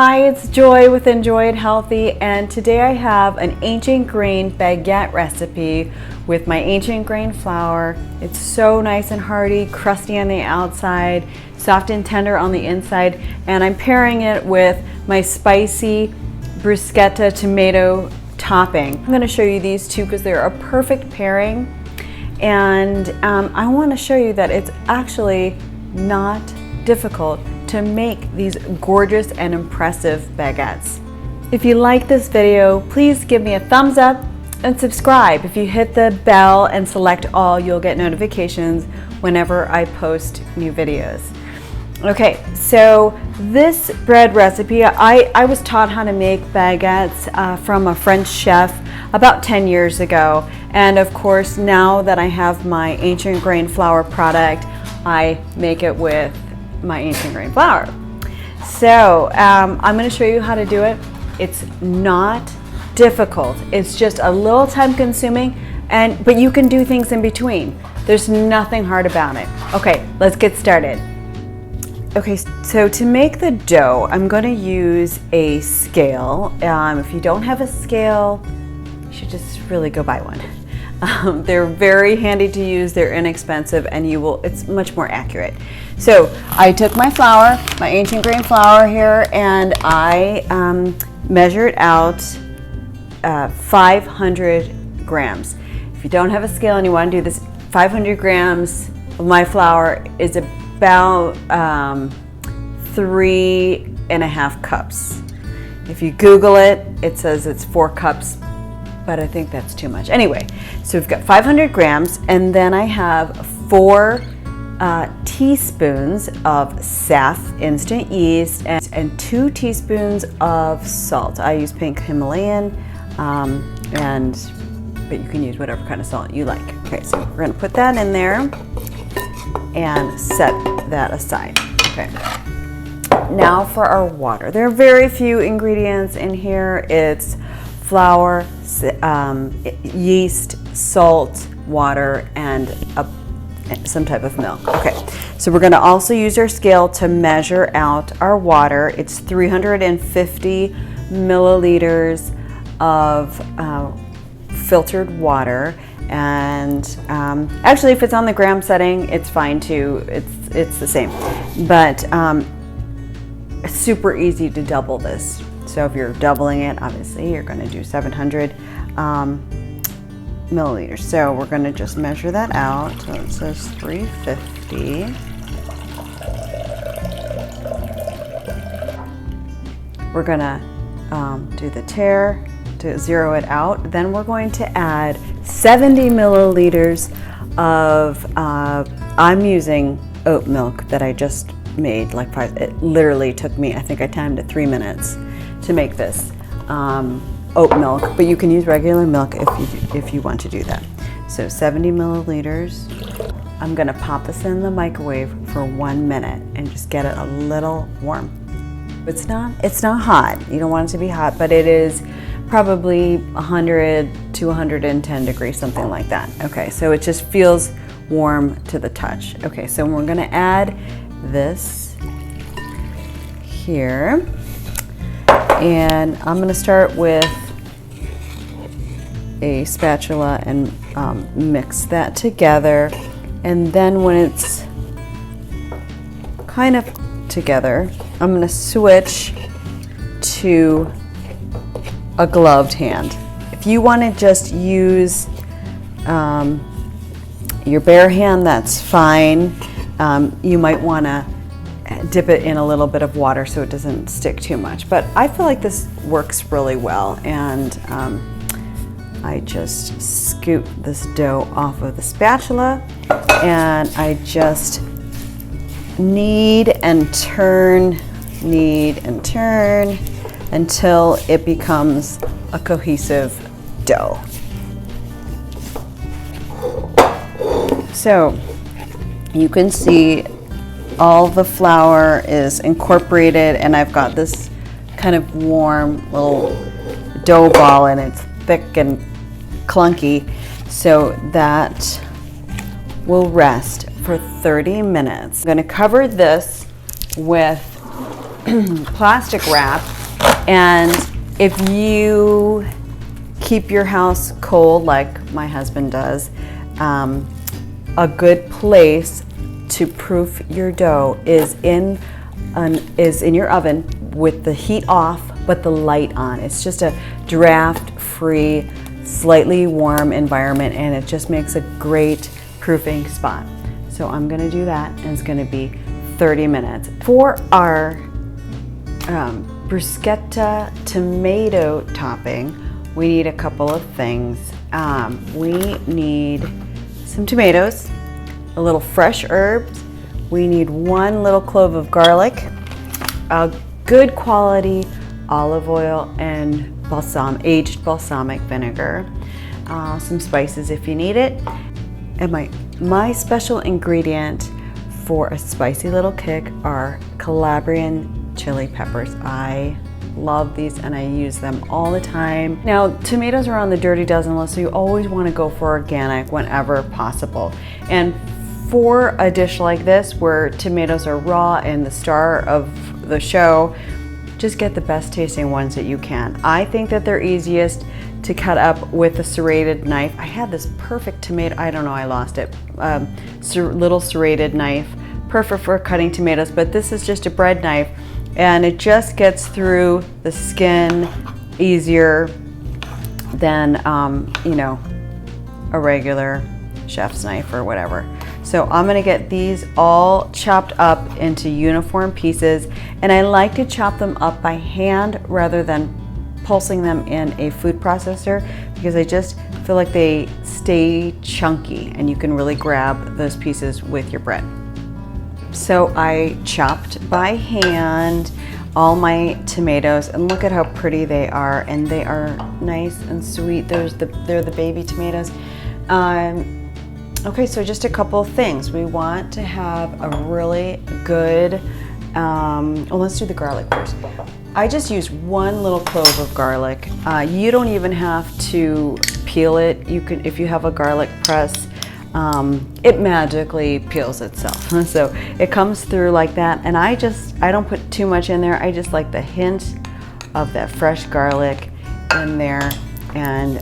Hi, it's Joy with Enjoy It Healthy, and today I have an ancient grain baguette recipe with my ancient grain flour. It's so nice and hearty, crusty on the outside, soft and tender on the inside, and I'm pairing it with my spicy bruschetta tomato topping. I'm going to show you these two because they're a perfect pairing, and I want to show you that it's actually not difficult to make these gorgeous and impressive baguettes. If you like this video, please give me a thumbs up and subscribe. If you hit the bell and select all, you'll get notifications whenever I post new videos. Okay, so this bread recipe, I was taught how to make baguettes from a French chef about 10 years ago. And of course, now that I have my ancient grain flour product, I make it with my ancient grain flour. So I'm going to show you how to do it. It's not difficult. It's just a little time consuming, but you can do things in between. There's nothing hard about it. Okay, let's get started. Okay, so to make the dough, I'm going to use a scale. If you don't have a scale, you should just really go buy one. They're very handy to use, they're inexpensive, and it's much more accurate. So I took my flour, my ancient grain flour here, and I measured out 500 grams. If you don't have a scale and you want to do this, 500 grams of my flour is about 3.5 cups. If you Google it, it says it's 4 cups, but I think that's too much. Anyway, so we've got 500 grams, and then I have 4 teaspoons of SAF instant yeast and 2 teaspoons of salt. I use pink Himalayan, but you can use whatever kind of salt you like. Okay, so we're gonna put that in there and set that aside. Okay. Now for our water. There are very few ingredients in here. It's flour, yeast, salt, water, and some type of milk. Okay, so we're going to also use our scale to measure out our water. It's 350 milliliters of filtered water, and actually, if it's on the gram setting, it's fine too. It's the same, but it's super easy to double this. So if you're doubling it, obviously you're going to do 700 milliliters. So we're going to just measure that out. So it says 350. We're going to do the tare to zero it out. Then we're going to add 70 milliliters of, I'm using oat milk that I just made, it literally took me, I think I timed it 3 minutes to make this oat milk, but you can use regular milk if you want to do that. So 70 milliliters. I'm gonna pop this in the microwave for 1 minute and just get it a little warm. It's not hot. You don't want it to be hot, but it is probably 100 to 110 degrees, something like that. Okay, so it just feels warm to the touch. Okay, so we're gonna add this here. And I'm going to start with a spatula and mix that together. And then when it's kind of together, I'm going to switch to a gloved hand. If you want to just use your bare hand, that's fine. You might want to dip it in a little bit of water so it doesn't stick too much. But I feel like this works really well, and I just scoop this dough off of the spatula, and I just knead and turn until it becomes a cohesive dough. So you can see all the flour is incorporated, and I've got this kind of warm little dough ball, and it's thick and clunky, so that will rest for 30 minutes. I'm going to cover this with plastic wrap. And if you keep your house cold like my husband does, a good place to proof your dough is in your oven with the heat off but the light on. It's just a draft-free, slightly warm environment, and it just makes a great proofing spot. So I'm gonna do that, and it's gonna be 30 minutes. For our bruschetta tomato topping, we need a couple of things. We need some tomatoes, a little fresh herbs. We need 1 little clove of garlic, a good quality olive oil, and aged balsamic vinegar, some spices if you need it. And my special ingredient for a spicy little kick are Calabrian chili peppers. I love these and I use them all the time. Now, tomatoes are on the dirty dozen list, so you always want to go for organic whenever possible. And for a dish like this where tomatoes are raw and the star of the show, just get the best tasting ones that you can. I think that they're easiest to cut up with a serrated knife. I had this perfect tomato, I don't know, I lost it, little serrated knife, perfect for cutting tomatoes, but this is just a bread knife, and it just gets through the skin easier than, you know, a regular chef's knife or whatever. So I'm gonna get these all chopped up into uniform pieces, and I like to chop them up by hand rather than pulsing them in a food processor, because I just feel like they stay chunky and you can really grab those pieces with your bread. So I chopped by hand all my tomatoes, and look at how pretty they are, and they are nice and sweet. They're the baby tomatoes. Okay, so just a couple of things. We want to have a really good, let's do the garlic first. I just use 1 little clove of garlic. You don't even have to peel it. You can, if you have a garlic press, it magically peels itself. So it comes through like that, and I don't put too much in there. I just like the hint of that fresh garlic in there, and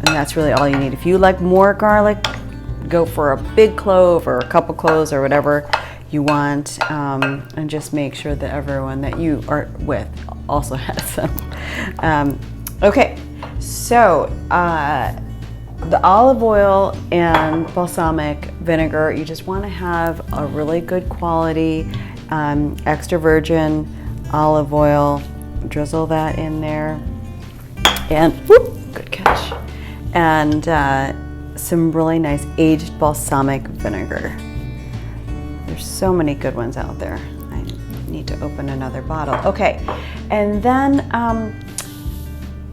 that's really all you need. If you like more garlic, go for a big clove or a couple cloves or whatever you want, and just make sure that everyone that you are with also has some. Okay, so the olive oil and balsamic vinegar, you just want to have a really good quality extra virgin olive oil. Drizzle that in there, and whoop, good catch, and some really nice aged balsamic vinegar. There's so many good ones out there. I need to open another bottle. Okay, and then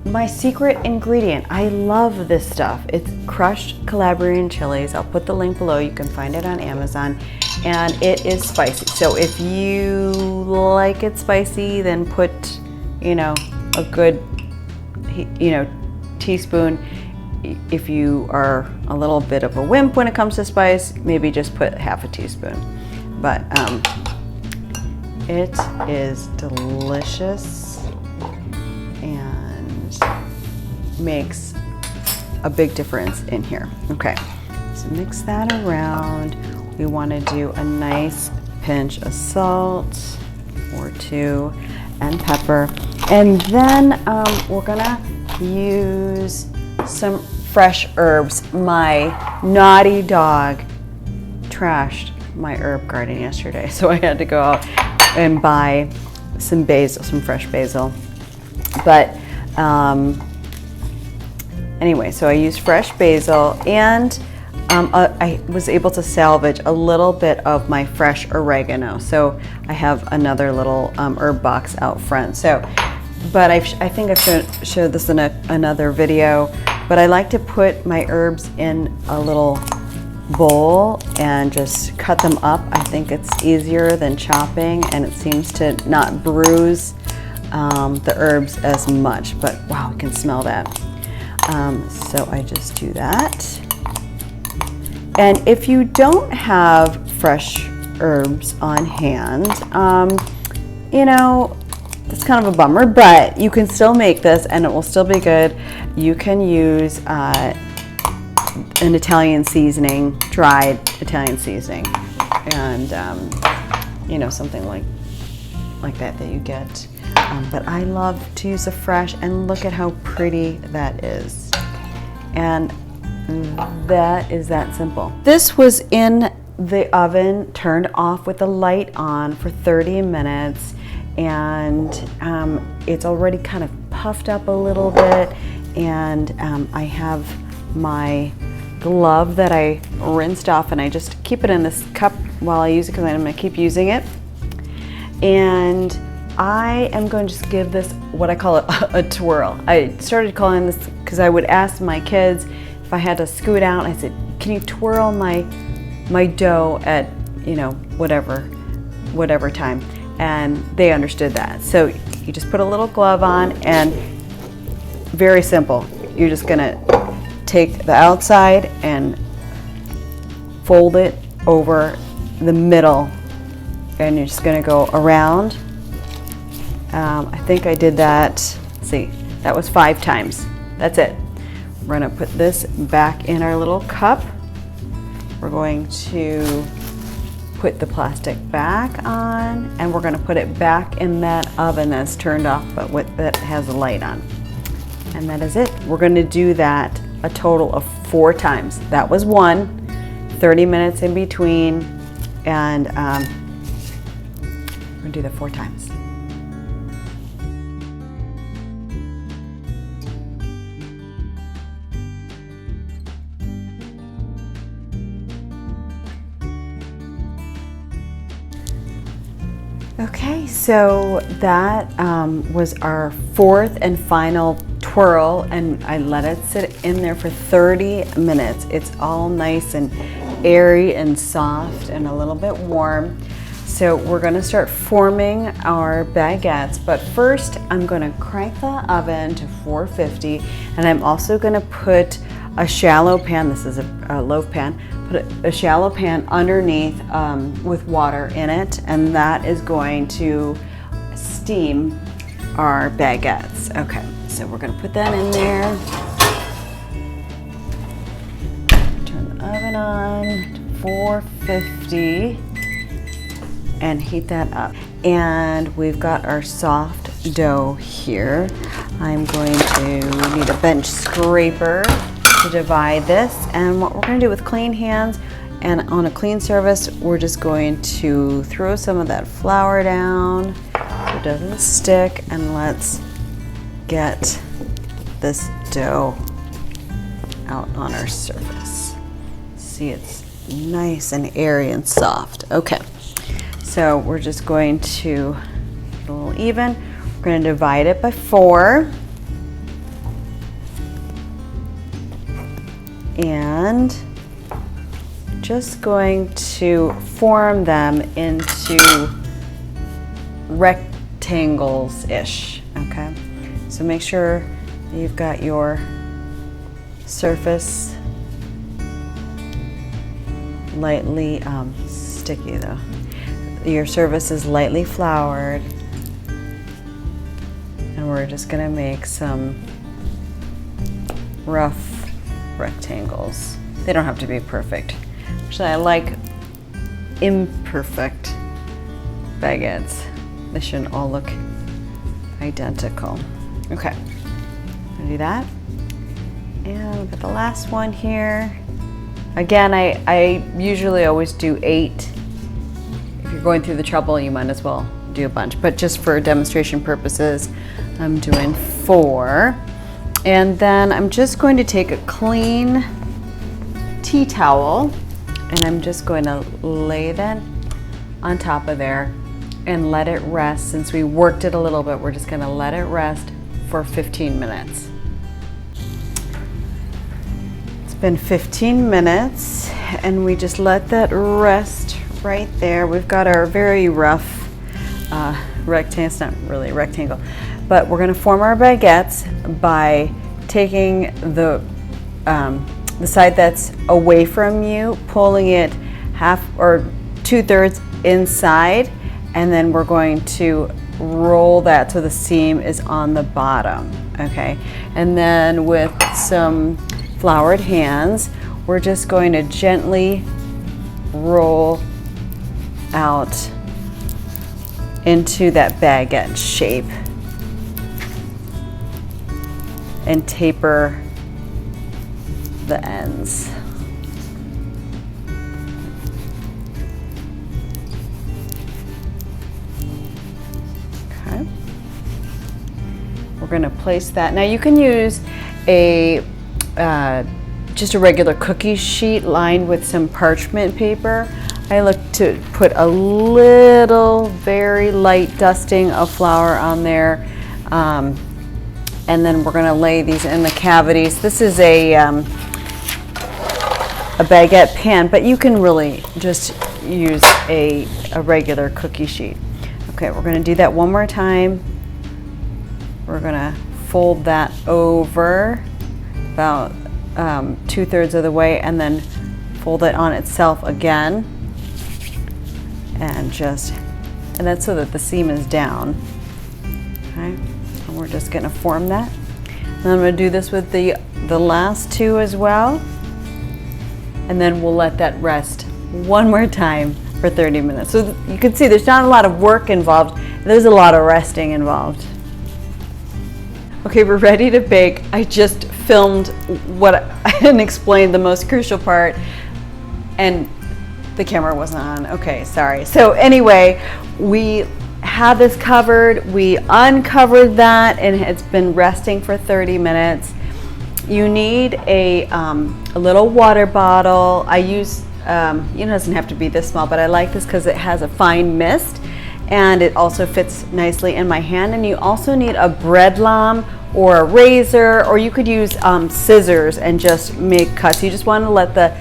my secret ingredient. I love this stuff. It's crushed Calabrian chilies. I'll put the link below. You can find it on Amazon, and it is spicy. So if you like it spicy, then put, you know, a good, you know, teaspoon. If you are a little bit of a wimp when it comes to spice, maybe just put half a teaspoon. But it is delicious and makes a big difference in here. Okay, so mix that around. We want to do a nice pinch of salt or 2 and pepper. And then we're gonna use some fresh herbs. My naughty dog trashed my herb garden yesterday, so I had to go out and buy some basil, some fresh basil. But anyway, so I used fresh basil, and I was able to salvage a little bit of my fresh oregano. So I have another little herb box out front. So, but I think I've showed this in another video, but I like to put my herbs in a little bowl and just cut them up. I think it's easier than chopping, and it seems to not bruise the herbs as much, but wow, I can smell that. So I just do that. And if you don't have fresh herbs on hand, you know, it's kind of a bummer, but you can still make this and it will still be good. You can use an Italian seasoning, dried Italian seasoning, and you know, something like that you get. But I love to use the fresh, and look at how pretty that is. And that is that simple. This was in the oven, turned off with the light on for 30 minutes, and it's already kind of puffed up a little bit, and I have my glove that I rinsed off, and I just keep it in this cup while I use it because I'm going to keep using it. And I am going to just give this what I call a twirl. I started calling this because I would ask my kids if I had to scoot out. I said, can you twirl my dough at, you know, whatever time? And they understood that. So you just put a little glove on, and very simple. You're just gonna take the outside and fold it over the middle, and you're just gonna go around. I think I did that, let's see, that was 5 times. That's it. We're gonna put this back in our little cup. We're going to put the plastic back on, and we're gonna put it back in that oven that's turned off, but that has a light on. And that is it. We're gonna do that a total of 4 times. That was 1, 30 minutes in between, and we're gonna do that 4 times. Okay, so that was our 4th and final twirl, and I let it sit in there for 30 minutes. It's all nice and airy and soft and a little bit warm. So we're gonna start forming our baguettes, but first I'm gonna crank the oven to 450, and I'm also gonna put a shallow pan, this is a loaf pan, put a shallow pan underneath with water in it, and that is going to steam our baguettes. Okay, so we're gonna put that in there. Turn the oven on to 450 and heat that up. And we've got our soft dough here. I'm going to need a bench scraper to divide this, and what we're going to do with clean hands and on a clean surface, we're just going to throw some of that flour down so it doesn't stick, and let's get this dough out on our surface. See, it's nice and airy and soft. Okay, so we're just going to get a little even. We're going to divide it by 4. And just going to form them into rectangles-ish, okay? So make sure you've got your surface lightly sticky though. Your surface is lightly floured, and we're just gonna make some rough rectangles. They don't have to be perfect. Actually, I like imperfect baguettes. They shouldn't all look identical. Okay, I'm gonna do that. And I'll put the last one here. Again, I usually always do 8. If you're going through the trouble, you might as well do a bunch, but just for demonstration purposes, I'm doing 4. And then I'm just going to take a clean tea towel, and I'm just going to lay that on top of there and let it rest. Since we worked it a little bit, we're just going to let it rest for 15 minutes. It's been 15 minutes, and we just let that rest right there. We've got our very rough rectangle. It's not really a rectangle, but we're going to form our baguettes by taking the side that's away from you, pulling it half or 2/3 inside, and then we're going to roll that so the seam is on the bottom, okay? And then with some floured hands, we're just going to gently roll out into that baguette shape and taper the ends. Okay. We're going to place that. Now you can use a just a regular cookie sheet lined with some parchment paper. I like to put a little, very light dusting of flour on there. And then we're gonna lay these in the cavities. This is a baguette pan, but you can really just use a regular cookie sheet. Okay, we're gonna do that one more time. We're gonna fold that over about 2/3 of the way and then fold it on itself again. And that's so that the seam is down. Okay, and we're just gonna form that. And I'm gonna do this with the last two as well. And then we'll let that rest one more time for 30 minutes. So you can see there's not a lot of work involved. There's a lot of resting involved. Okay, we're ready to bake. I just filmed and explained the most crucial part, and the camera wasn't on. Okay, sorry. So anyway, we had this covered. We uncovered that, and it's been resting for 30 minutes. You need a little water bottle. I use, it doesn't have to be this small, but I like this because it has a fine mist, and it also fits nicely in my hand. And you also need a bread lame or a razor, or you could use scissors and just make cuts. You just want to let the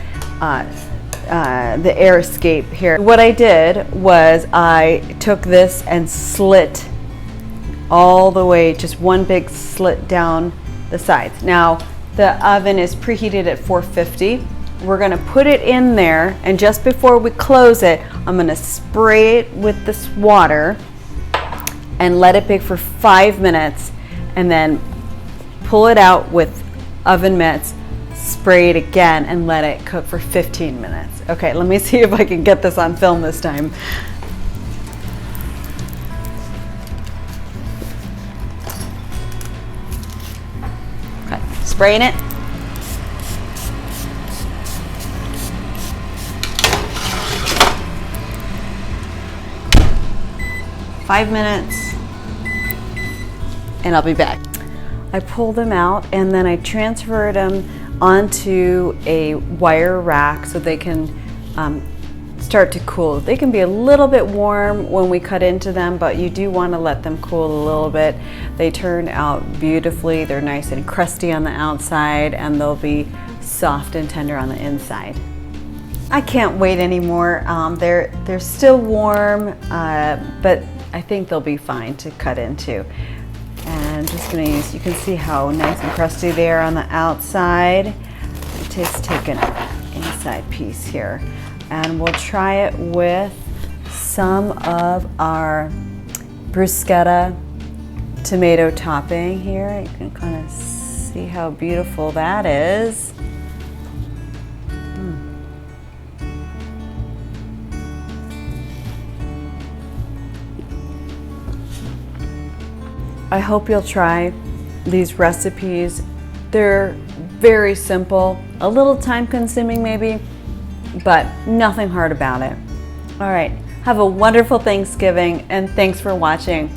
air escape here. What I did was I took this and slit all the way, just one big slit down the sides. Now the oven is preheated at 450. We're gonna put it in there, and just before we close it, I'm gonna spray it with this water and let it bake for 5 minutes, and then pull it out with oven mitts, spray it again, and let it cook for 15 minutes. Okay, let me see if I can get this on film this time. Okay, spraying it. Five minutes, and I'll be back. I pulled them out, and then I transferred them onto a wire rack so they can start to cool. They can be a little bit warm when we cut into them, but you do want to let them cool a little bit. They turn out beautifully. They're nice and crusty on the outside, and they'll be soft and tender on the inside. I can't wait anymore. They're still warm, but I think they'll be fine to cut into. And just gonna use, you can see how nice and crusty they are on the outside. Just take an inside piece here, and we'll try it with some of our bruschetta tomato topping here. You can kind of see how beautiful that is. I hope you'll try these recipes. They're very simple, a little time consuming maybe, but nothing hard about it. All right, have a wonderful Thanksgiving, and thanks for watching.